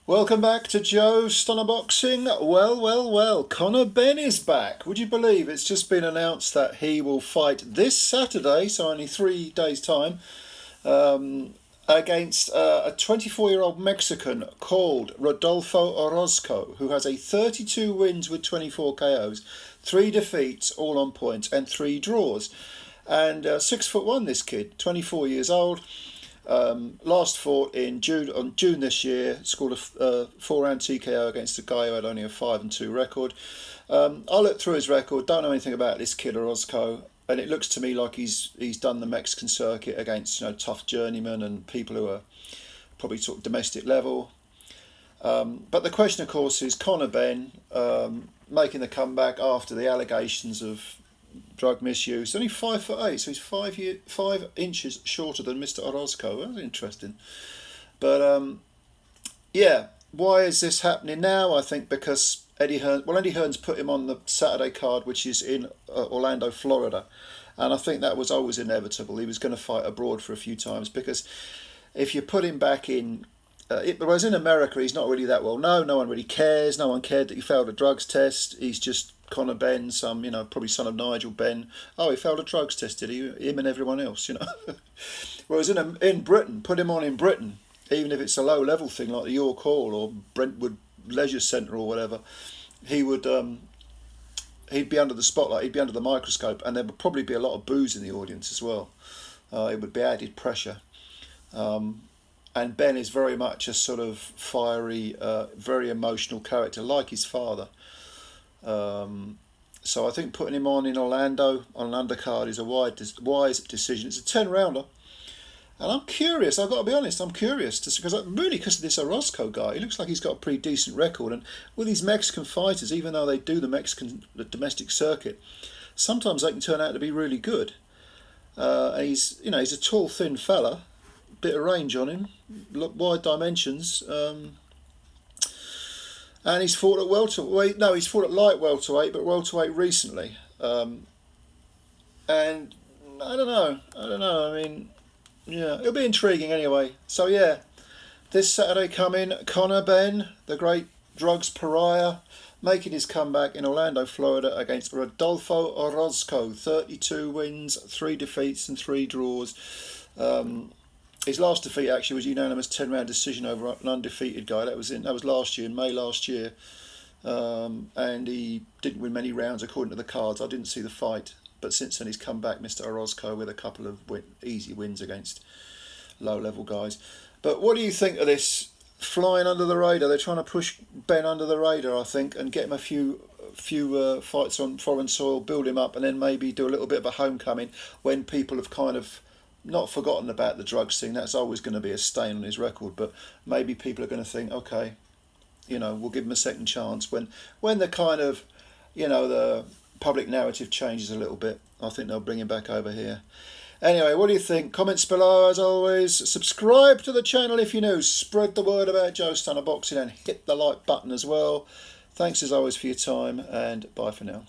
Welcome back to Joe Stunner Boxing. Well, Conor Benn is back. Would you believe it's just been announced that he will fight this Saturday, so only 3 days' time, against a 24-year-old Mexican called Rodolfo Orozco, who has a 32 wins with 24 KOs, 3 defeats, all on points, and 3 draws. And 6'1", this kid, 24 years old. Last fought in June this year, scored a 4-round TKO against a guy who had only a 5-2 record. I looked through his record, don't know anything about this kid Orozco, and it looks to me like he's done the Mexican circuit against tough journeymen and people who are probably sort of domestic level. But the question, of course, is Conor Benn making the comeback after the allegations of drug misuse. Only 5'8", so he's 5 inches shorter than Mr. Orozco. That's interesting. But yeah, why is this happening now? I think because Eddie Hearn's put him on the Saturday card, which is in Orlando, Florida, and I think that was always inevitable. He was going to fight abroad for a few times, because if you put him back in, whereas in America he's not really that well known. No one really cares. No one cared that he failed a drugs test. He's just Conor Benn, probably son of Nigel Benn. Oh, he failed a drugs test, did he? Him and everyone else, Whereas in Britain, put him on in Britain, even if it's a low-level thing like the York Hall or Brentwood Leisure Centre or whatever, he would he'd be under the spotlight, he'd be under the microscope, and there would probably be a lot of booze in the audience as well. It would be added pressure. And Ben is very much a sort of fiery, very emotional character, like his father. So I think putting him on in Orlando on an undercard is a wise decision. It's a 10-rounder. And I'm curious, I've got to be honest, because of this Orozco guy. He looks like he's got a pretty decent record. And with these Mexican fighters, even though they do the domestic circuit, sometimes they can turn out to be really good. He's a tall, thin fella, bit of range on him, wide dimensions. And he's fought at welterweight. No, he's fought at light welterweight, but welterweight recently. And I don't know. I mean, yeah, it'll be intriguing anyway. So yeah, this Saturday coming, Conor Benn, the great drugs pariah, making his comeback in Orlando, Florida, against Rodolfo Orozco. 32 wins, 3 defeats, and 3 draws. His last defeat actually was unanimous 10-round decision over an undefeated guy. That was last year, in May last year, and he didn't win many rounds according to the cards. I didn't see the fight, but since then he's come back, Mr. Orozco, with a couple of easy wins against low-level guys. But what do you think of this flying under the radar? They're trying to push Ben under the radar, I think, and get him a few fights on foreign soil, build him up, and then maybe do a little bit of a homecoming when people have kind of not forgotten about the drugs thing. That's always going to be a stain on his record, but maybe people are going to think, okay, we'll give him a second chance when the kind of, the public narrative changes a little bit. I think they'll bring him back over here. Anyway, what do you think? Comments below, as always. Subscribe to the channel if you're new. Spread the word about Joe Stunner Boxing and hit the like button as well. Thanks as always for your time, and bye for now.